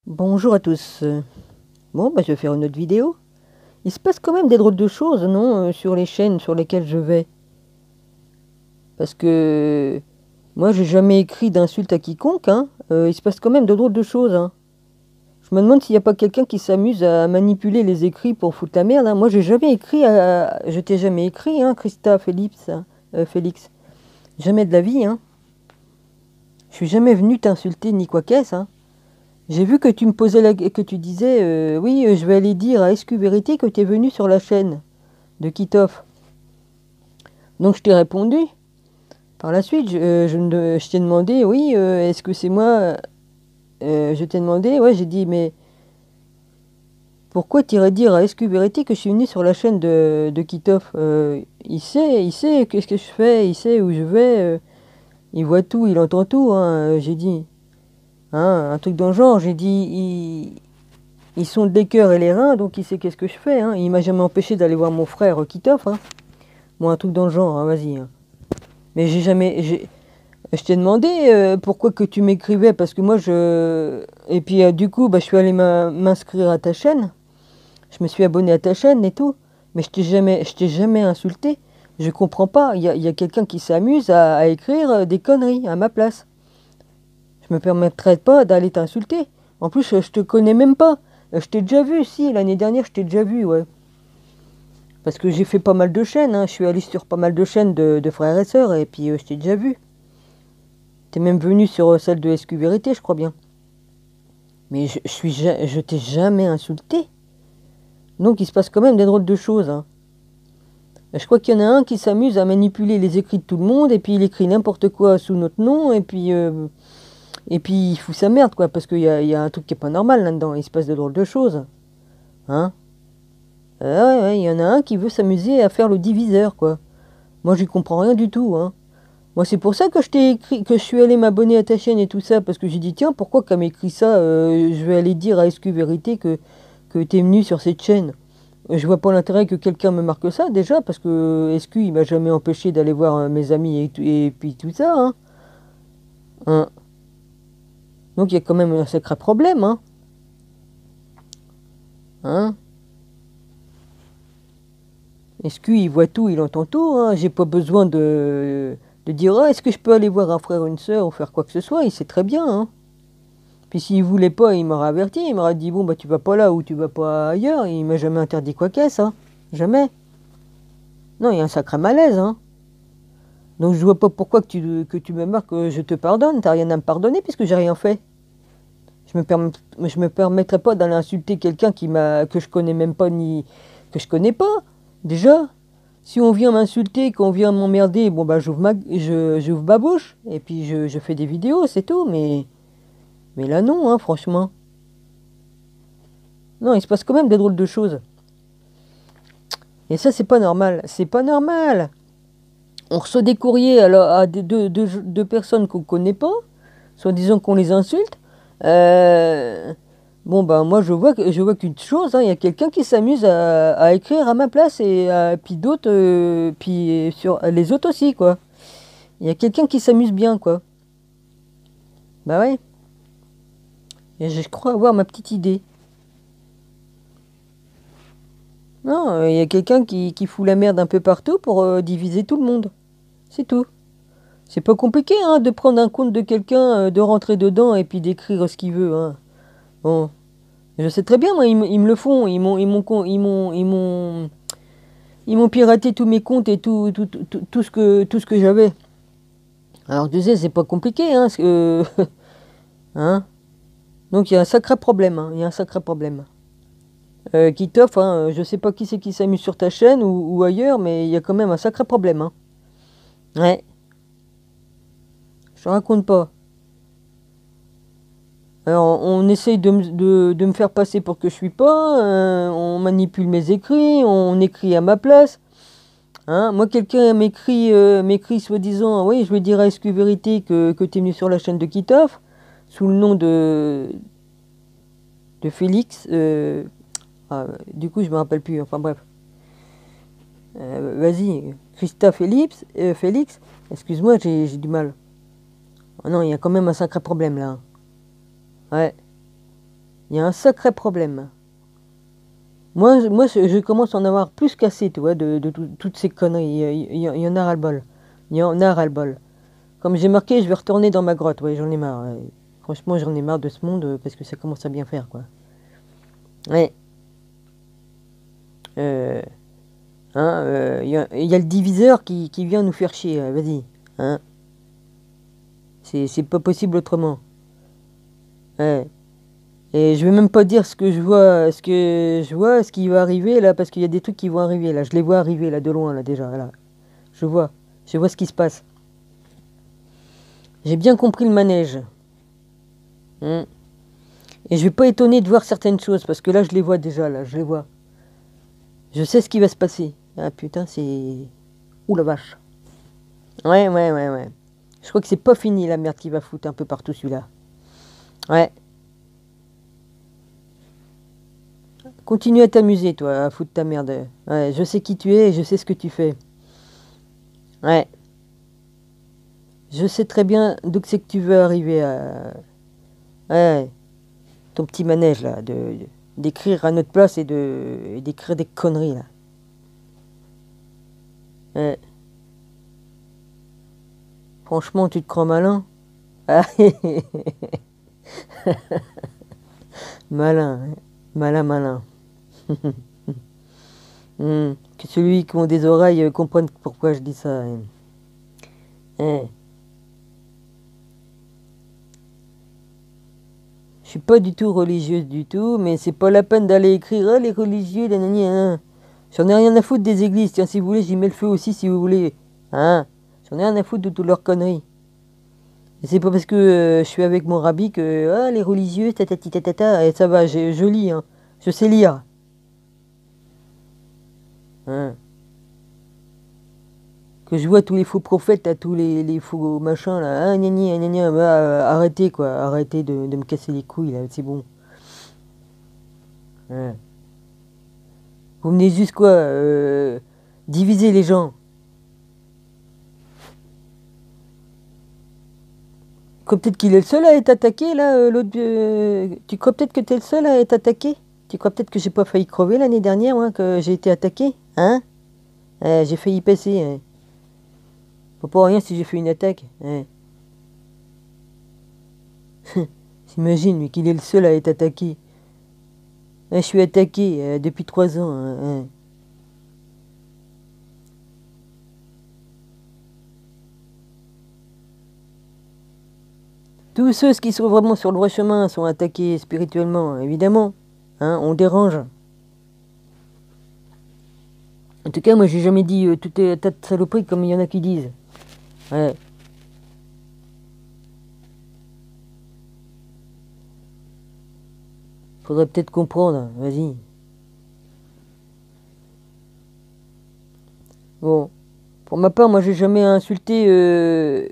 Bonjour à tous. Bon, bah, je vais faire une autre vidéo. Il se passe quand même des drôles de choses, non, sur les chaînes sur lesquelles je vais. Parce que moi, j'ai jamais écrit d'insultes à quiconque, hein. Il se passe quand même de drôles de choses, hein. Je me demande s'il n'y a pas quelqu'un qui s'amuse à manipuler les écrits pour foutre la merde, hein. Moi, j'ai jamais écrit Je t'ai jamais écrit, hein, Christa Félix, hein, Félix. Jamais de la vie, hein. Je suis jamais venu t'insulter ni quoi qu'est-ce, hein. J'ai vu que tu me posais que tu disais oui, je vais aller dire à SQ Vérité que tu es venu sur la chaîne de Kitov. Donc je t'ai répondu. Par la suite, je t'ai demandé oui, est-ce que c'est moi. Je t'ai demandé, ouais, j'ai dit mais pourquoi t'irais dire à SQ Vérité que je suis venu sur la chaîne de Kitov. Il sait qu'est-ce que je fais, il sait où je vais, il voit tout, il entend tout, hein, j'ai dit. Hein, un truc dans le genre, j'ai dit, ils sont les cœurs et les reins, donc il sait qu'est-ce que je fais. Hein. Il m'a jamais empêché d'aller voir mon frère Kitov. Hein. Moi, un truc dans le genre, hein, vas-y. Hein. Mais j'ai jamais. Je t'ai demandé pourquoi que tu m'écrivais, parce que moi, je. Et puis, du coup, bah, je suis allé m'inscrire à ta chaîne. Je me suis abonné à ta chaîne et tout. Mais je t'ai jamais insulté. Je comprends pas. Il y a quelqu'un qui s'amuse à écrire des conneries à ma place. Je me permettrai pas d'aller t'insulter. En plus, je te connais même pas. Je t'ai déjà vu, si, l'année dernière, je t'ai déjà vu, ouais. Parce que j'ai fait pas mal de chaînes, hein. Je suis allé sur pas mal de chaînes de frères et sœurs, et puis je t'ai déjà vu. T'es même venu sur celle de SQ Vérité, je crois bien. Mais je t'ai jamais insulté. Donc il se passe quand même des drôles de choses, hein. Je crois qu'il y en a un qui s'amuse à manipuler les écrits de tout le monde, et puis il écrit n'importe quoi sous notre nom, et puis il fout sa merde, quoi, parce qu'il y a un truc qui est pas normal là-dedans. Il se passe de drôles de choses, hein. Ouais, ouais, il y en a un qui veut s'amuser à faire le diviseur, quoi. Moi, j'y comprends rien du tout, hein. Moi, c'est pour ça que je t'ai écrit, que je suis allé m'abonner à ta chaîne et tout ça, parce que j'ai dit, tiens, pourquoi qu'elle m'écrit ça, je vais aller dire à SQ Vérité que t'es venu sur cette chaîne. Je vois pas l'intérêt que quelqu'un me marque ça, déjà, parce que SQ, il m'a jamais empêché d'aller voir mes amis et puis tout ça, hein. Hein. Donc, il y a quand même un sacré problème, hein. Hein. SQ, il voit tout, il entend tout, hein. J'ai pas besoin de dire, ah, est-ce que je peux aller voir un frère ou une sœur ou faire quoi que ce soit, il sait très bien, hein. Puis s'il voulait pas, il m'aurait averti, il m'aurait dit bon bah tu vas pas là ou tu vas pas ailleurs, il m'a jamais interdit quoi qu'est-ce, hein. Jamais. Non, il y a un sacré malaise, hein. Donc je vois pas pourquoi que tu me marques que je te pardonne, t'as rien à me pardonner puisque j'ai rien fait. Je me permettrai pas d'aller insulter quelqu'un que je connais même pas ni que je connais pas. Déjà, si on vient m'insulter, qu'on vient m'emmerder, bon bah j'ouvre ma bouche et puis je fais des vidéos, c'est tout, mais là non, hein, franchement. Non, il se passe quand même des drôles de choses. Et ça, c'est pas normal. C'est pas normal. On reçoit des courriers à deux personnes qu'on connaît pas, soi-disant qu'on les insulte. Euh, bon, ben moi, je vois qu'une chose, hein, il y a quelqu'un qui s'amuse à écrire à ma place, et puis d'autres, puis sur les autres aussi, quoi. Il y a quelqu'un qui s'amuse bien, quoi. Bah ouais. Et je crois avoir ma petite idée. Non, il y a quelqu'un qui fout la merde un peu partout pour diviser tout le monde. C'est tout. C'est pas compliqué, hein, de prendre un compte de quelqu'un, de rentrer dedans et puis d'écrire ce qu'il veut, hein. Bon, je sais très bien, moi, ils me le font. Ils m'ont piraté tous mes comptes et tout ce que j'avais. Alors je disais, c'est pas compliqué, hein, hein. Donc il y a un sacré problème, hein, il y a un sacré problème. Qui t'offre, hein, je sais pas qui c'est qui s'amuse sur ta chaîne ou ailleurs, mais il y a quand même un sacré problème, hein. Ouais, je te raconte pas. Alors, on essaye de me faire passer pour que je suis pas, on manipule mes écrits, on écrit à ma place. Hein. Moi, quelqu'un m'écrit soi-disant, oui, je vais dire à SQ Vérité que tu es venu sur la chaîne de Kitov, sous le nom de Félix. Du coup, je me rappelle plus, enfin bref. Vas-y, Christa Félix, excuse-moi, j'ai du mal. Oh non, il y a quand même un sacré problème là. Ouais. Il y a un sacré problème. Moi je commence à en avoir plus qu'assez, tu vois, toutes ces conneries. Il y en a ras-le-bol. Il y en a ras-le-bol. Comme j'ai marqué, je vais retourner dans ma grotte. Ouais, j'en ai marre. Ouais. Franchement, j'en ai marre de ce monde parce que ça commence à bien faire, quoi. Ouais. Euh, y a le diviseur qui vient nous faire chier. Vas-y. Hein. C'est pas possible autrement. Ouais. Et je vais même pas dire ce que je vois, ce qui va arriver là, parce qu'il y a des trucs qui vont arriver là. Je les vois arriver là de loin là déjà. Là. Je vois. Je vois ce qui se passe. J'ai bien compris le manège. Hmm. Et je vais pas étonner de voir certaines choses, parce que là je les vois déjà, là, je les vois. Je sais ce qui va se passer. Ah putain, c'est... Ouh la vache. Ouais. Je crois que c'est pas fini la merde qui va foutre un peu partout celui-là. Ouais. Continue à t'amuser, toi, à foutre ta merde. Ouais, je sais qui tu es et je sais ce que tu fais. Ouais. Je sais très bien d'où c'est que tu veux arriver à... Ouais. Ton petit manège, là, d'écrire à notre place et d'écrire des conneries, là. Ouais. Franchement, tu te crois malin? Ah, malin, hein. Malin. Que celui qui a des oreilles comprenne pourquoi je dis ça. Hein. Hein. Je suis pas du tout religieuse du tout, mais c'est pas la peine d'aller écrire ah, les religieux, nanani, hein. J'en ai rien à foutre des églises. Tiens, si vous voulez, j'y mets le feu aussi si vous voulez. Hein. J'en ai rien à foutre de toutes leurs conneries. Et c'est pas parce que je suis avec mon rabbi que ah, les religieux, et ça va, je lis, hein. Je sais lire. Hein. Que je vois tous les faux prophètes, à tous les faux machins là, ah, gna gna, bah, arrêtez quoi, arrêtez de me casser les couilles là, c'est bon. Ouais. Vous venez juste quoi, diviser les gens. Tu crois peut-être qu'il est le seul à être attaqué là, l'autre. Tu crois peut-être que t'es le seul à être attaqué? Tu crois peut-être que j'ai pas failli crever l'année dernière, moi, que j'ai été attaqué? Hein? J'ai failli passer. Hein. Pas pour rien si j'ai fait une attaque. Hein. T'imagines, lui, qu'il est le seul à être attaqué. Je suis attaqué depuis 3 ans. Hein, hein. Tous ceux qui sont vraiment sur le droit chemin sont attaqués spirituellement, évidemment. Hein, on dérange. En tout cas, moi, j'ai jamais dit tout est tas de saloperies comme il y en a qui disent. Ouais. Faudrait peut-être comprendre. Vas-y. Bon. Pour ma part, moi, j'ai jamais insulté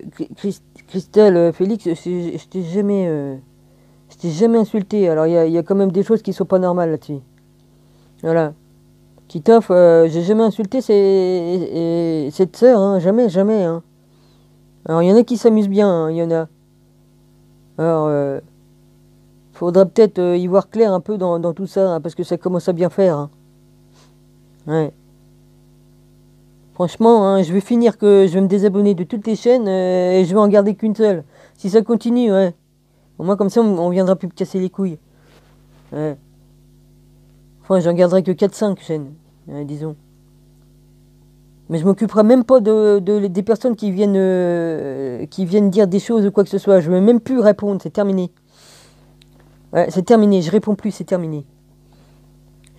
Christelle, Félix. Je t'ai jamais insulté. Alors, il y a quand même des choses qui sont pas normales là-dessus. Voilà. Titoff, j'ai jamais insulté cette sœur, hein. Jamais. Hein. Alors, il y en a qui s'amusent bien, hein, il y en a. Alors, faudra peut-être y voir clair un peu dans tout ça, hein, parce que ça commence à bien faire. Hein. Ouais. Franchement, hein, je vais finir que je vais me désabonner de toutes les chaînes et je vais en garder qu'une seule. Si ça continue, ouais. Au moins, comme ça, on viendra plus me casser les couilles. Ouais. Enfin, j'en garderai que 4 5 chaînes, disons. Mais je m'occuperai même pas des personnes qui viennent dire des choses ou quoi que ce soit. Je ne vais même plus répondre, c'est terminé. Ouais, c'est terminé, je réponds plus, c'est terminé.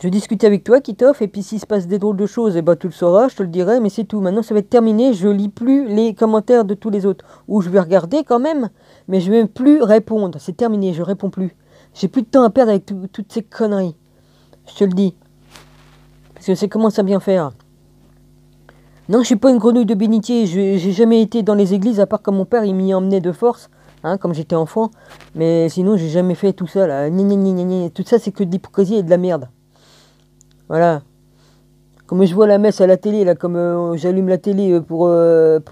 Je discute avec toi, Kitov, et puis s'il se passe des drôles de choses, eh ben, tu le sauras, je te le dirai, mais c'est tout. Maintenant, ça va être terminé, je lis plus les commentaires de tous les autres. Ou je vais regarder quand même, mais je vais plus répondre. C'est terminé, je réponds plus. J'ai plus de temps à perdre avec toutes ces conneries. Je te le dis. Parce que ça commence à bien faire. Non, je suis pas une grenouille de bénitier. J'ai jamais été dans les églises, à part quand mon père il m'y emmenait de force, hein, comme j'étais enfant. Mais sinon, j'ai jamais fait tout ça là. Tout ça, c'est que de l'hypocrisie et de la merde. Voilà. Comme je vois la messe à la télé, là, comme j'allume la télé pour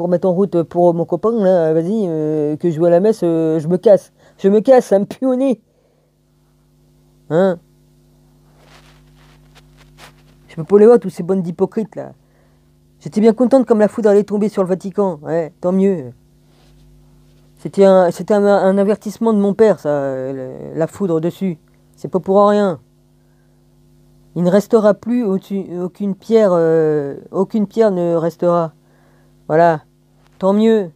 mettre en route pour mon copain, là, vas-y, que je vois la messe, je me casse. Je me casse, ça me pue au nez. Hein? Je peux pas les voir, tous ces bonnes d'hypocrites, là. J'étais bien contente comme la foudre allait tomber sur le Vatican. Ouais, tant mieux. C'était un avertissement de mon père, ça, la foudre dessus. C'est pas pour rien. Il ne restera plus aucune pierre ne restera. Voilà, tant mieux.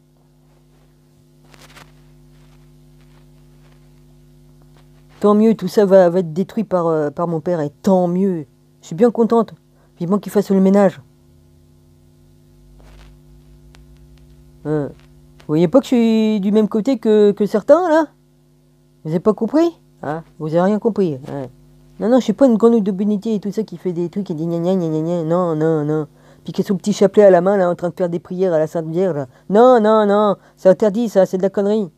Tant mieux, tout ça va être détruit par mon père, et tant mieux. Je suis bien contente. Vivement qu'il fasse le ménage. Hein. Vous voyez pas que je suis du même côté que certains, là? Vous avez pas compris? Ah, vous avez rien compris. Ouais. Non, non, je suis pas une grenouille de bénitier et tout ça qui fait des trucs et dit gna gna gna gna gna. Non, non, non. Puis qui a son petit chapelet à la main, là, en train de faire des prières à la Sainte Vierge. Non, non, non. C'est interdit, ça, c'est de la connerie.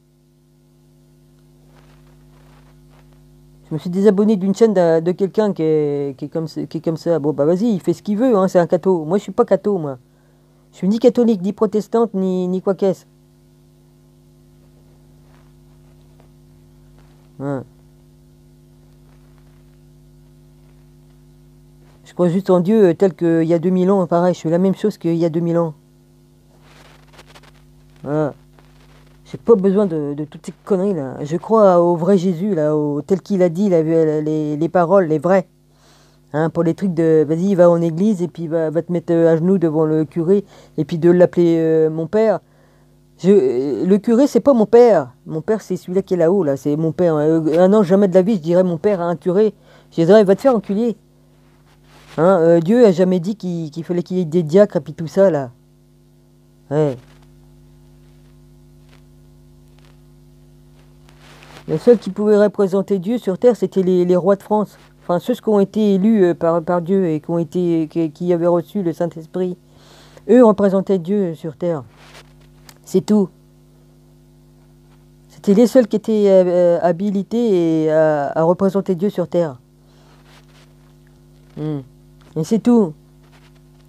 Je me suis désabonné d'une chaîne de quelqu'un qui est comme ça. Bon, bah vas-y, il fait ce qu'il veut, hein, c'est un catho. Moi, je suis pas catho, moi. Je suis ni catholique, ni protestante, ni quoi qu'est-ce. Hein. Je crois juste en Dieu tel qu'il y a 2000 ans, pareil, je suis la même chose qu'il y a 2000 ans. Voilà. J'ai pas besoin de toutes ces conneries là. Je crois au vrai Jésus là, tel qu'il a dit les paroles, les vraies. Hein, pour les trucs de vas-y, va en église et puis va te mettre à genoux devant le curé et puis de l'appeler mon père. Le curé, c'est pas mon père. Mon père, c'est celui-là qui est là-haut, là. C'est mon père. Un an, jamais de la vie, je dirais mon père à un curé. Je dirais, va te faire enculer. Hein, Dieu a jamais dit qu'il fallait qu'il y ait des diacres et puis tout ça, là. Ouais. Le seul qui pouvait représenter Dieu sur terre, c'était les rois de France. Enfin, ceux qui ont été élus par Dieu et qui avaient reçu le Saint-Esprit. Eux représentaient Dieu sur terre. C'est tout. C'était les seuls qui étaient habilités à représenter Dieu sur terre. Hmm. Et c'est tout.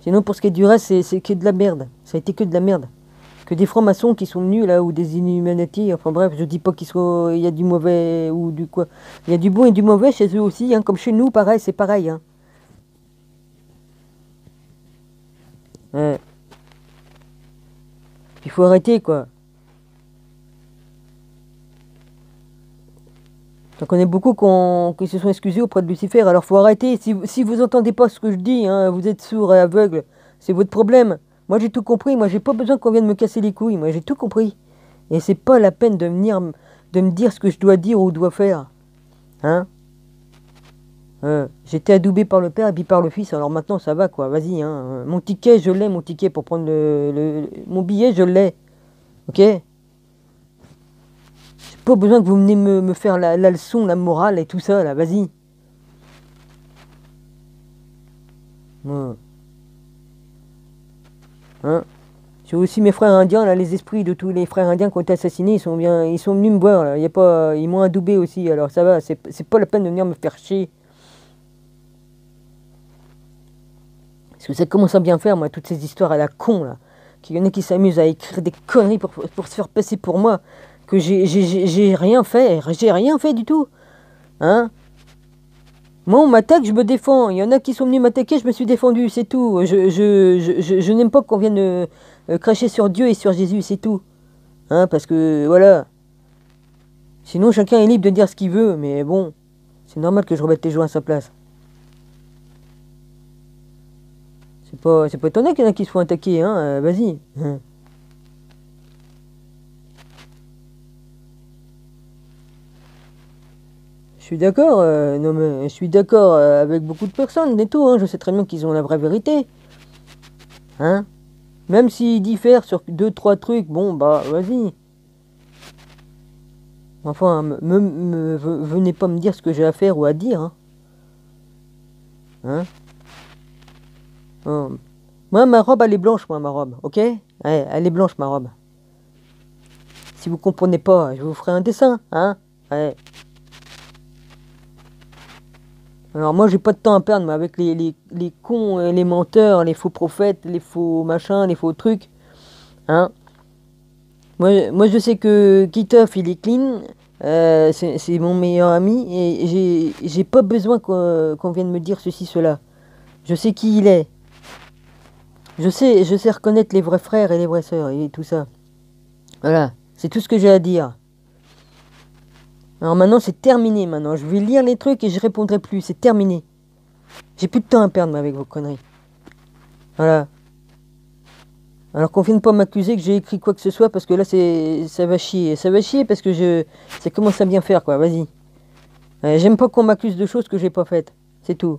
Sinon, pour ce qui est du reste, c'est que de la merde. Ça a été que de la merde. Que des francs-maçons qui sont venus là, ou des Illuminati, enfin bref, je dis pas il y a du mauvais ou du quoi. Il y a du bon et du mauvais chez eux aussi, hein, comme chez nous, pareil, c'est pareil. Hein. Ouais. Il faut arrêter, quoi. J'en connais beaucoup qui se sont excusés auprès de Lucifer, alors faut arrêter. Si vous entendez pas ce que je dis, hein, vous êtes sourd et aveugle, c'est votre problème. Moi j'ai tout compris, moi j'ai pas besoin qu'on vienne me casser les couilles, moi j'ai tout compris. Et c'est pas la peine de venir de me dire ce que je dois dire ou dois faire. Hein? J'étais adoubé par le Père et puis par le Fils, alors maintenant ça va quoi, vas-y. Hein. Mon ticket, je l'ai, mon ticket pour prendre mon billet, je l'ai. Ok? J'ai pas besoin que vous venez me faire la leçon, la morale et tout ça, là, vas-y. Ouais. Hein? J'ai aussi mes frères indiens, là, les esprits de tous les frères indiens qui ont été assassinés, ils sont venus me voir, là. Y a pas, ils m'ont adoubé aussi, alors ça va, c'est pas la peine de venir me faire chier. Parce que ça commence à bien faire, moi, toutes ces histoires à la con, là. Qu'il y en a qui s'amusent à écrire des conneries pour se faire passer pour moi. Que j'ai rien fait du tout. Hein? Moi, on m'attaque, je me défends. Il y en a qui sont venus m'attaquer, je me suis défendu, c'est tout. Je n'aime pas qu'on vienne cracher sur Dieu et sur Jésus, c'est tout. Hein, parce que, voilà. Sinon, chacun est libre de dire ce qu'il veut, mais bon, c'est normal que je remette les gens à sa place. C'est pas étonnant qu'il y en a qui se font attaquer, hein, vas-y. Hein. Je suis d'accord, non mais je suis d'accord avec beaucoup de personnes et tout, hein, je sais très bien qu'ils ont la vraie vérité. Hein? Même s'ils diffèrent sur deux, trois trucs, bon bah vas-y. Enfin, venez pas me dire ce que j'ai à faire ou à dire. Hein? Hein? Oh. Moi, ma robe, elle est blanche, moi, ma robe, ok? Ouais, elle est blanche, ma robe. Si vous comprenez pas, je vous ferai un dessin, hein? Ouais. Alors moi, j'ai pas de temps à perdre, mais avec les cons, les menteurs, les faux prophètes, les faux machins, les faux trucs, hein? Moi, je sais que Kitov, il est clean, C'est mon meilleur ami et j'ai pas besoin qu'on vienne me dire ceci, cela. Je sais qui il est. Je sais reconnaître les vrais frères et les vraies sœurs et tout ça. Voilà, c'est tout ce que j'ai à dire. Alors maintenant, c'est terminé maintenant. Je vais lire les trucs et je répondrai plus. C'est terminé. J'ai plus de temps à perdre avec vos conneries. Voilà. Alors qu'on vienne pas m'accuser que j'ai écrit quoi que ce soit parce que là, ça va chier. Ça va chier parce que ça commence à bien faire, quoi. Vas-y. J'aime pas qu'on m'accuse de choses que j'ai pas faites. C'est tout.